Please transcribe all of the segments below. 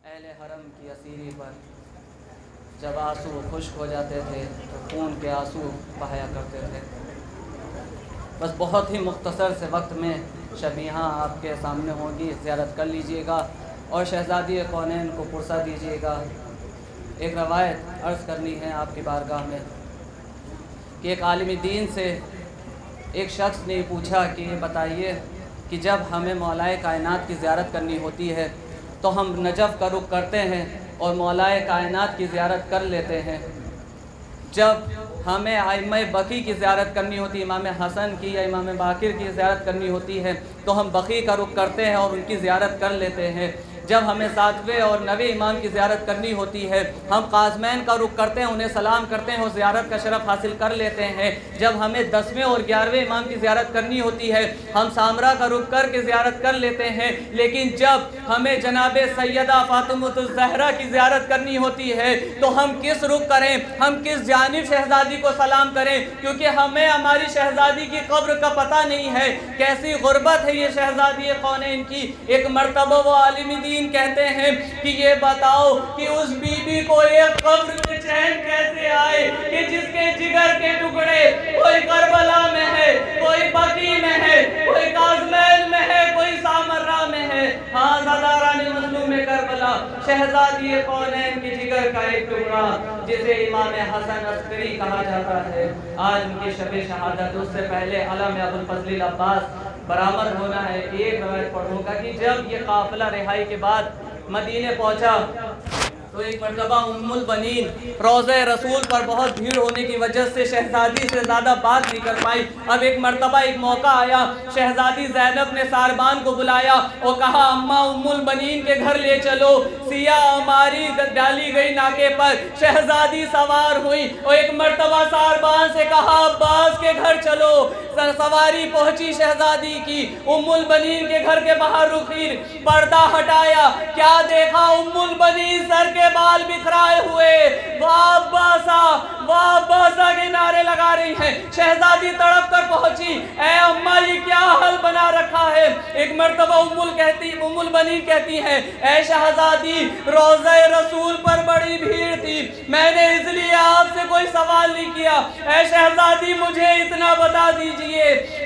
अहले हरम की असीरी पर जब आंसू खुश्क हो जाते थे तो खून के आंसू बहाया करते थे। बस बहुत ही मुख्तसर से वक्त में शबीहा आपके सामने होंगी, ज़ियारत कर लीजिएगा और शहज़ादी कौनैन को पुरसा दीजिएगा। एक रवायत अर्ज़ करनी है आपकी बारगाह में कि एक आलिम दीन से एक शख्स ने पूछा कि ये बताइए कि जब हमें मौलाए कायनात की ज़ियारत करनी होती है तो हम नजफ़ का रुख करते हैं और मौलाए कायनात की ज़ियारत कर लेते हैं। जब हमें आइम्मा बकी की ज़ियारत करनी होती है, इमाम हसन की या इमाम बाकिर की ज़ियारत करनी होती है तो हम बकी का रुख करते हैं और उनकी ज़ियारत कर लेते हैं। जब हमें 7वें और 9वें इमाम की ज़ियारत करनी होती है हम काज़मैन का रुख करते हैं, उन्हें सलाम करते हैं और ज़ियारत का शरफ़ हासिल कर लेते हैं। जब हमें 10वें और 11वें इमाम की ज़ियारत करनी होती है हम सामरा का रुख करके ज़ियारत कर लेते हैं। लेकिन जब हमें जनाब सैयदा फ़ातिमतुज़ ज़हरा की ज़ियारत करनी होती है तो हम किस रुख करें, हम किस जानिब शहज़ादी को सलाम करें, क्योंकि हमें हमारी शहज़ादी की कब्र का पता नहीं है। कैसी गुर्बत है ये शहज़ादी कौनैन की। एक मरतबा वो आलिम दीन कहते हैं कि ये बताओ कि उस बीबी को एक कब्र में चैन कैसे आए कि जिसके जिगर के टुकड़े कोई करबला में है, कोई बकी में है, कोई काज़मैन में है, कोई सामर्रा में है। हाँ, ज़दारान मज़लूम करबला शहज़ादी कौनैन की जिगर का एक टुकड़ा जिसे इमाम हसन अस्करी कहा जाता है। आज उनकी शब शहादत, उससे पहले अलम अबुल फज़ल अब्बास बरामद होना है। एक रवायत पढ़ूंगा कि जब ये काफिला रिहाई के बाद मदीने पहुंचा तो एक मरतबा उम्मुल बनीन रोज़े रसूल पर बहुत भीड़ होने की वजह से शहज़ादी से ज़्यादा बात नहीं कर पाई। अब एक मरतबा एक मौका आया, शहज़ादी ज़ैनब ने सारबान को बुलाया और कहा अम्मा उम्मुल बनीन के घर ले चलो। सिया हमारी डाली गई नाके पर, शहज़ादी सवार हुई और एक मरतबा सारबान से कहा अब्बास के घर चलो। सवारी पहुंची शहज़ादी की, उम्मुल बनीन के घर के बाहर रुखी, पर्दा हटाया, क्या देखा उम्मुल बनीन सर के बाल बिखराए हुए, वाह बासा के नारे लगा रही हैं। शहज़ादी तड़प कर पहुंची, ऐ अम्मा ये क्या हाल बना रखा है। एक मर्तबा उम्मुल बनीन कहती है, ऐ शहज़ादी रोज़े रसूल पर बड़ी भीड़ थी, मैंने इसलिए आपसे कोई सवाल नहीं किया। ऐ शहज़ादी मुझे इतना बता दीजिए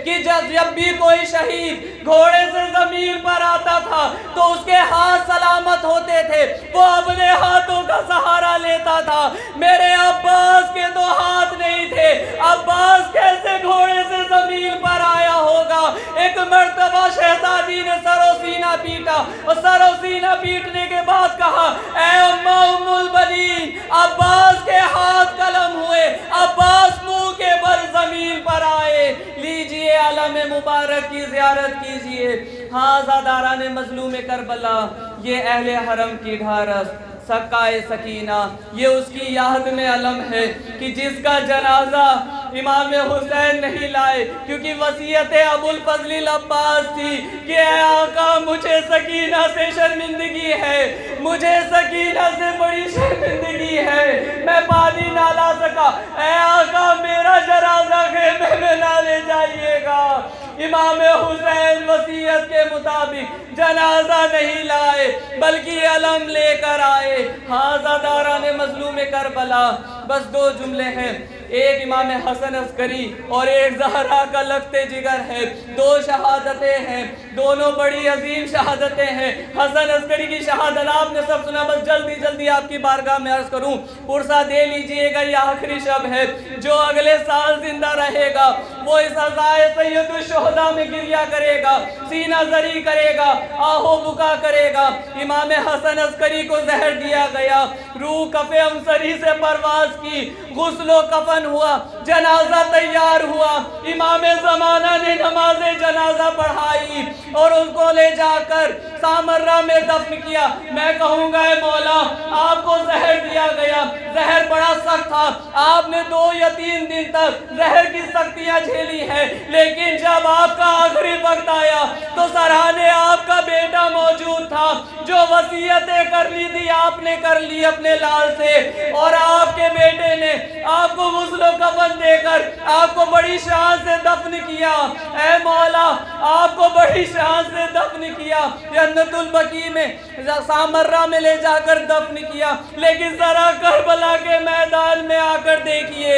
कि जब भी कोई शहीद घोड़े से जमीन पर आता था तो उसके हाथ सलामत होते थे, वो अपने हाथों का सहारा लेता था। मेरे अब्बास के तो हाथ नहीं थे, अब्बास कैसे घोड़े से जमीन पर आया होगा। एक मर्तबा शहज़ादी ने सरोसीना पीटा और सरोसीना पीटने के बाद कहा, ऐ अम्मा उम्मुल बनीन अब्बास के हाथ कलम हुए, अब्बास मुंह के बल जमीन पर आए, लीजिए आलम मुबारक की ज़ियारत कीजिए। हाँ, ज़ादारान मज़लूम करबला, ये अहले हरम की ढारस सकाए सकीना, ये उसकी याद में अलम है कि जिसका जनाजा इमाम हुसैन नहीं लाए, क्योंकि वसीयत अबुल फज़ल अब्बास थी कि आका मुझे सकीना से शर्मिंदगी है, मुझे सकीना से बड़ी शर्मिंदगी है, मैं पानी ना ला सका, ऐ आका मेरा जनाजा खेमे में ना ले जाइएगा। इमाम हुसैन वसीयत के मुताबिक जनाजा नहीं लाए बल्कि अलम लेकर आए। हाँ, ज़ादारान मज़लूम करबला, बस 2 जुमले हैं, एक इमाम हसन अस्करी और एक ज़हरा का लगते जिगर है। 2 शहादतें हैं, दोनों बड़ी अजीम शहादतें हैं। हसन अस्करी की शहादत आपने सब सुना, बस जल्दी जल्दी आपकी बारगाह में अर्ज़ करूं, पुरसा दे लीजिएगा। ये आखिरी शब है, जो अगले साल जिंदा रहेगा वो इस अज़ाए सैयदुश शुहदा में गिरिया करेगा, सीना जरी करेगा, आहो बुका करेगा। इमाम हसन अस्करी को जहर दिया गया, रूह कफ़े अमसरी से परवाज की, गुस्लो कफन हुआ, जनाजा तैयार हुआ, इमाम ज़माना ने नमाज़े जनाजा पढ़ाई और उसको ले जाकर सामर्रा में दफन किया। मैं कहूँगा ऐ मौला, आपको जहर दिया गया, जहर बड़ा सख्त था, आपने 2 या 3 दिन तक जहर की सख्तियाँ झेली है, लेकिन जब आपका आखिरी वक्त आया तो सराहने आपका बेटा मौजूद था, जो वसीयतें करनी थी आपने कर ली अपने लाल से, और आपके बेटे ने आपको गुस्ल कफन देकर आपको बड़ी शान से दफन किया। ऐ मौला, आपको बड़ी शान से दफन किया, जन्नतुल बकी में सामर्रा में ले जाकर दफन किया। लेकिन जरा करबला के मैदान में आकर देखिए,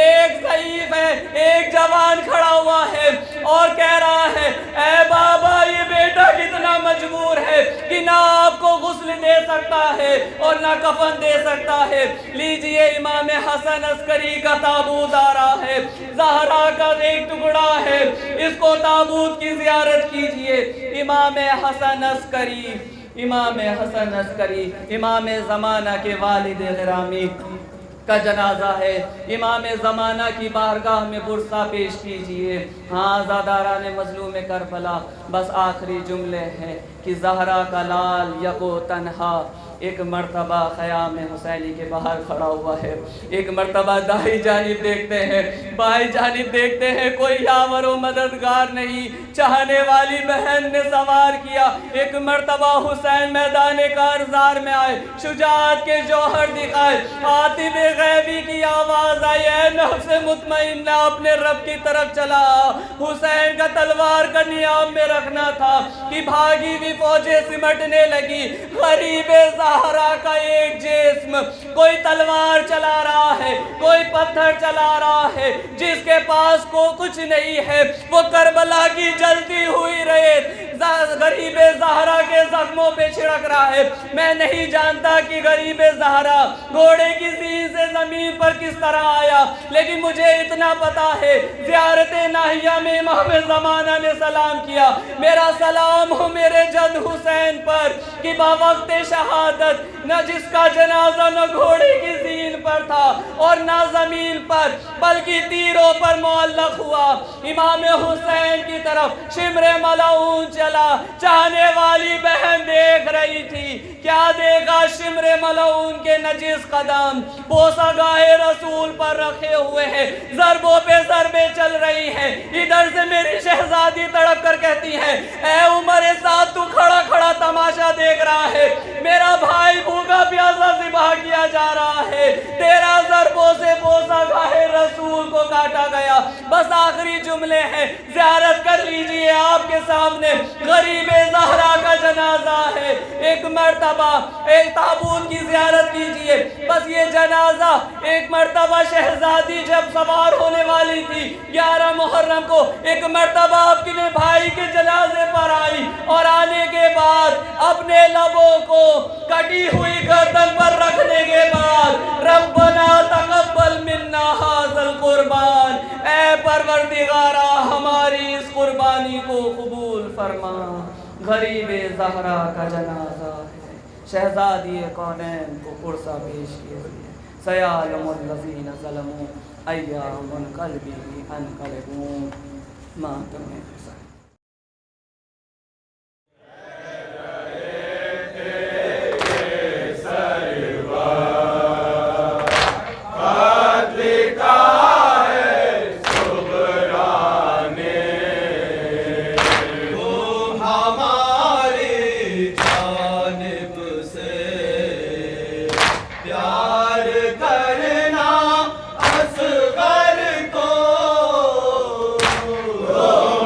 एक ज़ईफ है, एक जवान खड़ा हुआ है और कह रहा है, ऐ बाबा, ये बेटा कितना मजबूर है कि ना आपको गुस्ल दे सकता है और ना कफन दे सकता है। लीजिए, इमाम हसन अस्करी का ताबूत आ रहा है, ज़हरा का एक टुकड़ा है, इसको ताबूत की ज़ियारत कीजिए। इमाम हसन अस्करी, इमाम हसन अस्करी इमाम ज़माना के वालिद गिरामी का जनाजा है। इमाम ज़माना की बारगाह में बुरसा पेश कीजिए। हाँ, ज़ादारान मज़लूम करबला, बस आखिरी जुमले हैं कि ज़हरा का लाल यको तन्हा एक मर्तबा ख़याम हुसैनी के बाहर खड़ा हुआ है। एक मर्तबा दाई जानिब देखते हैं, बाई जानिब देखते हैं, कोई यावर व मददगार नहीं। चाहने वाली बहन ने सवार किया। एक मर्तबा हुसैन मैदान कारज़ार में आए, शुजाअत के जौहर दिखाए, आतिब गैबी की आवाज़ आई, ऐ नफ्स मुतमइन्ना, अपने रब की तरफ चला। हुसैन का तलवार का नियाम में रखना था कि भागी हुई फौजें सिमटने लगी। गरीब ज़हरा का एक जिस्म, कोई तलवार चला रहा है, कोई पत्थर चला रहा है, जिसके पास को कुछ नहीं है, वो करबला की जलती हुई रेत गरीब ज़हरा के जख्मों पे छिड़क रहा है। मैं नहीं जानता कि गरीब ज़हरा घोड़े की सीन से जमीन पर किस तरह आया, लेकिन मुझे इतना पता है, ज़ियारत नाहिया में इमाम ज़माना ने सलाम किया, मेरा सलाम हो मेरे जद हुसैन पर कि बावक्त शहादत न जिसका जनाजा न घोड़े की सीन पर था और न जमीन पर, बल्कि तीरों पर मुअल्लक हुआ। इमाम हुसैन की तरफ शिमरे मलाऊन चला। चाहने वाली बहन देख रही थी, क्या देखा? शिमरे मलाऊन के नजिस कदम बोसा गाहे रसूल पर रखे हुए हैं, ज़रबों पे ज़रबे चल रही हैं। इधर से मेरी शहजादी तड़प कर कहती है, ऐ उमर साथ तू खड़ा खड़ा तमाशा देख रहा है, मेरा भाई भूखा प्यासा ज़िबा किया जा रहा है, तेरा ज़रबों से बोसा गाहे रसूल को काटा गया। बस आखिरी जुमले हैं, ज़ियारत कर लीजिए, आपके सामने गरीब ज़हरा का जनाजा है। एक मर्तबा एक ताबूत की ज़ियारत कीजिए। बस ये जनाजा एक मर्तबा शहजादी जब सवार होने वाली थी 11 मुहर्रम को, एक मर्तबा अपने भाई के जनाजे पर आई और आने के बाद अपने लबों को कटी हुई गर्दन पर रखने के बाद रब्बना तकब्बल मिन्ना हाज़ल कुर्बान, ऐ परवरदिगारा हमारी इस कुर्बानी को कबूल फरमा। गरीब ज़हरा का जनाजा है, शहजादी कौनैन को पुरसा पेश कीजिए। सयालमुल लज़ीना ज़लमू अय्यामुन क़ल्बी अनक़लबून मातम।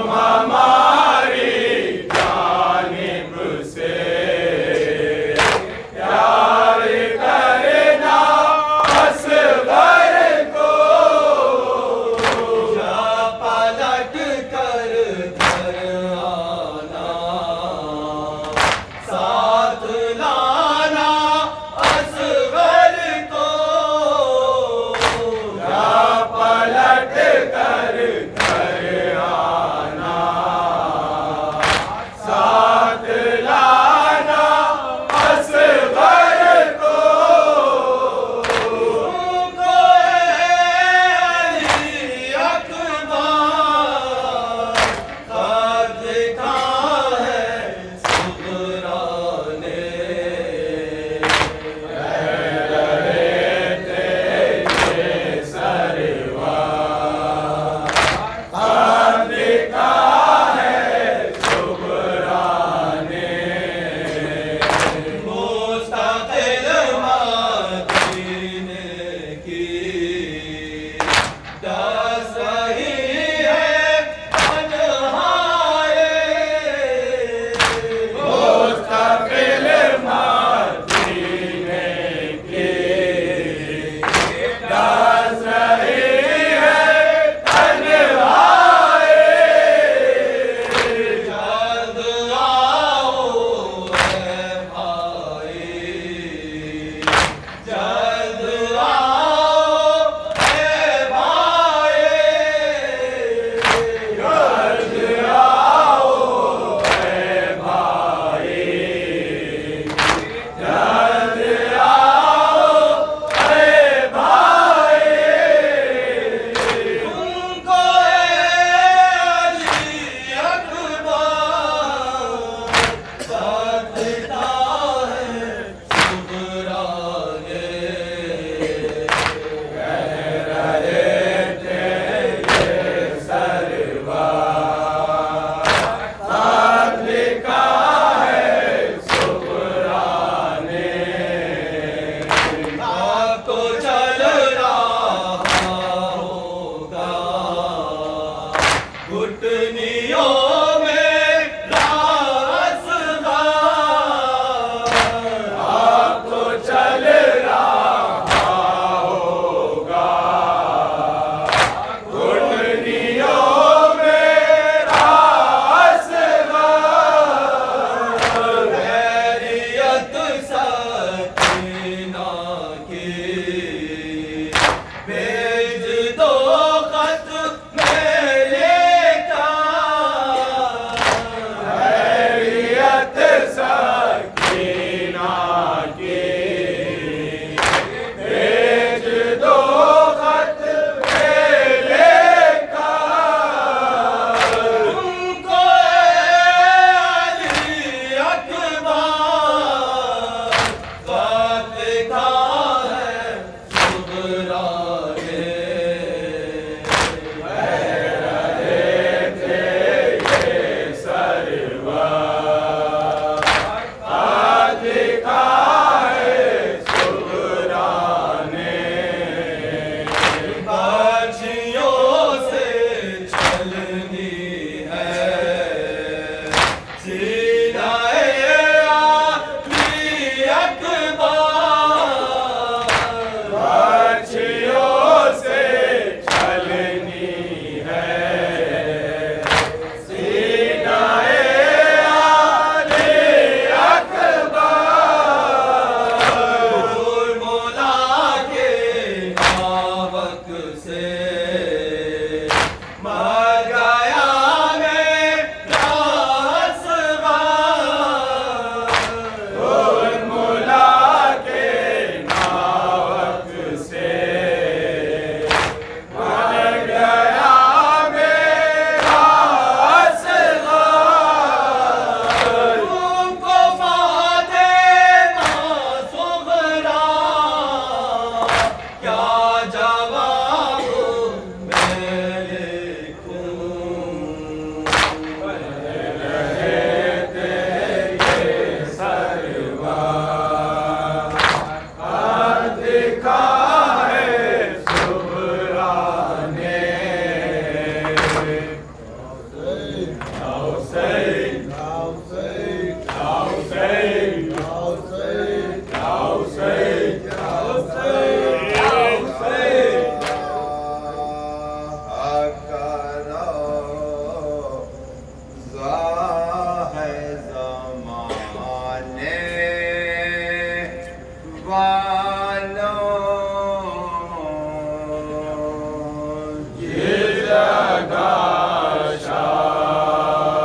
Mama घुटनियों में रास आपको चल रहा होगा, घुटनियों में रास खैरियत सकीना की भेज दो खत मेरे का, खैरियत सकीना की भेज दो खत मेरे का, तुमको अली अकबर खत लिखा है सुगरा ने, खत लिखा है सुगरा ने, बाजियों से चलनी है सीनाए आली अकबर, बाजियों से चलनी है सीनाए आली अकबर, मौला के नावक से मर गया मेरा असग़र, मौला के नावक से मर गया मेरा असग़र, तुमको फ़ातिमा सुग़रा क्या जवाब मैं लिखूं, रहे तेरे सरवर खत लिखा है सुग़रा ने, या हुसैन या हुसैन या हुसैन या हुसैन या हुसैन या हुसैन या हुसैन ये जगह शाह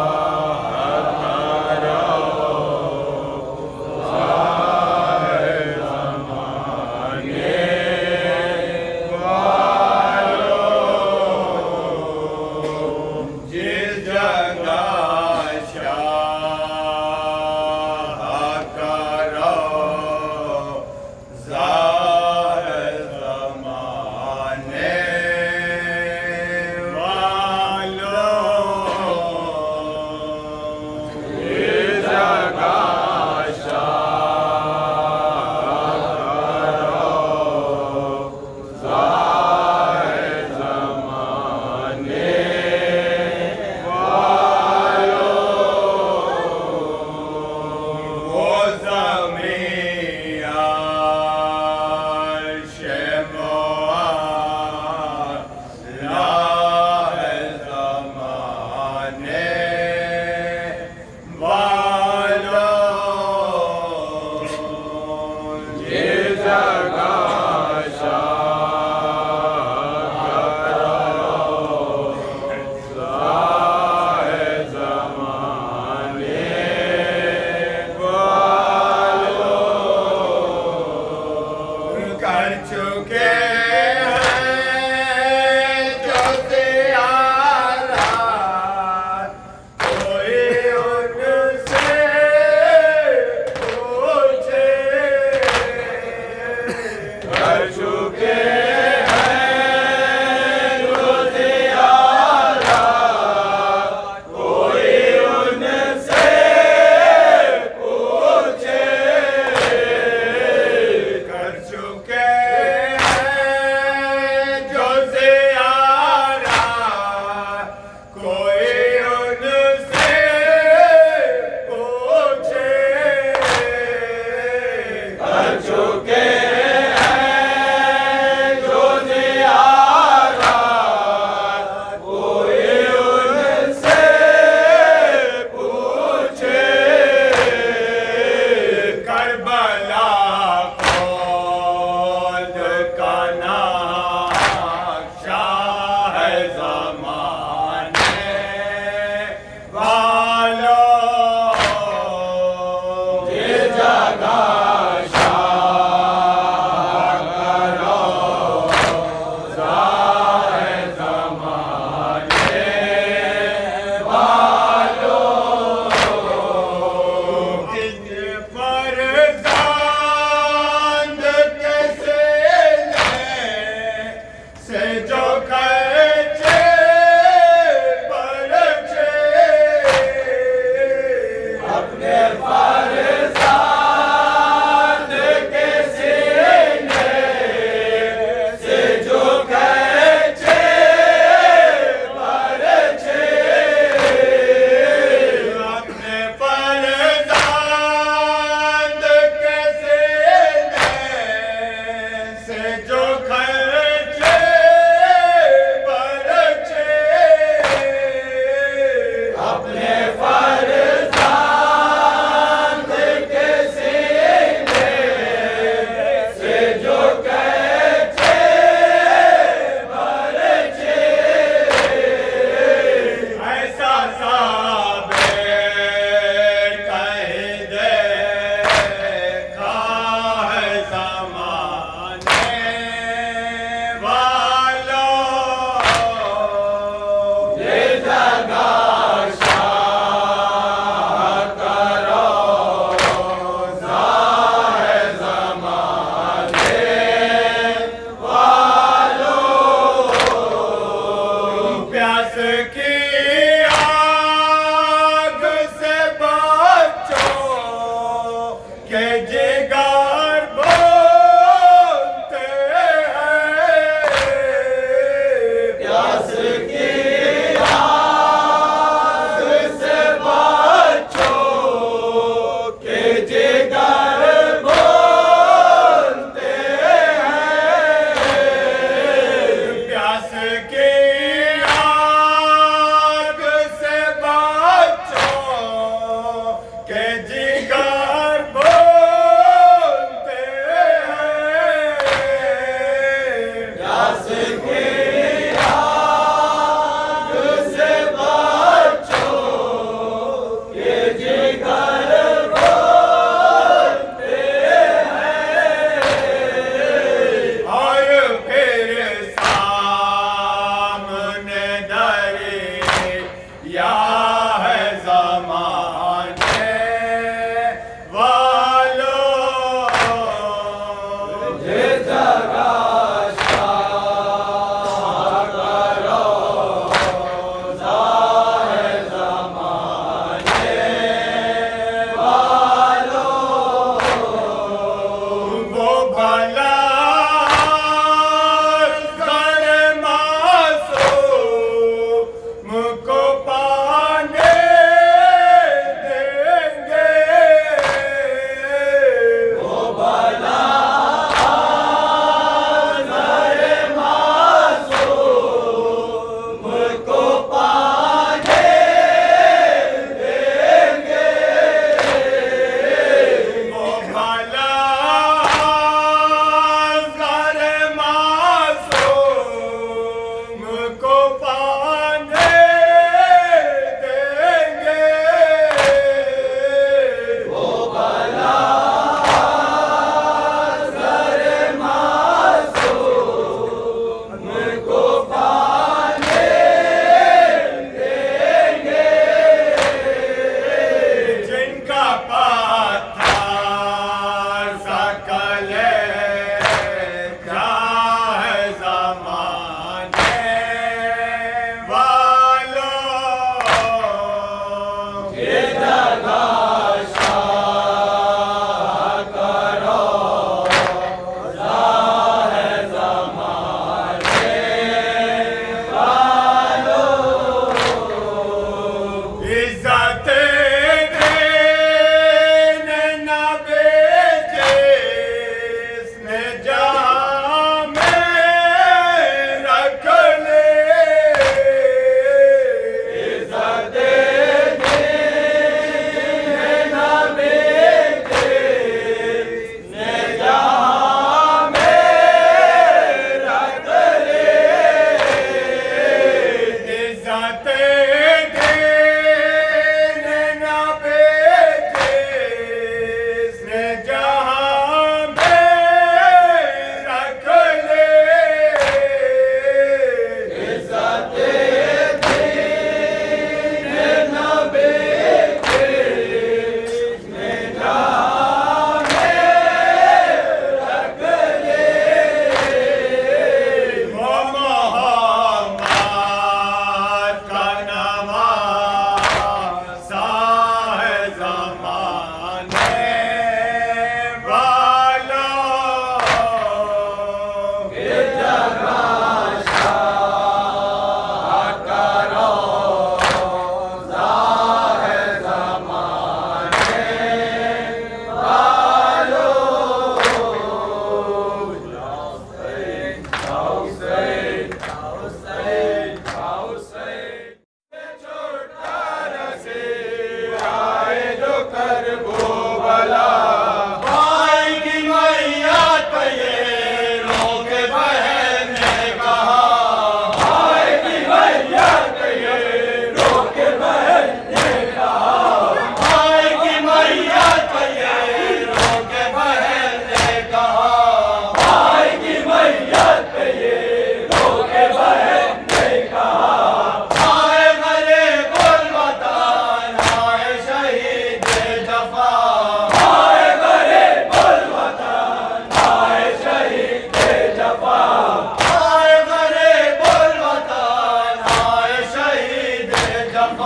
को पा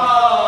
जिंदाबाद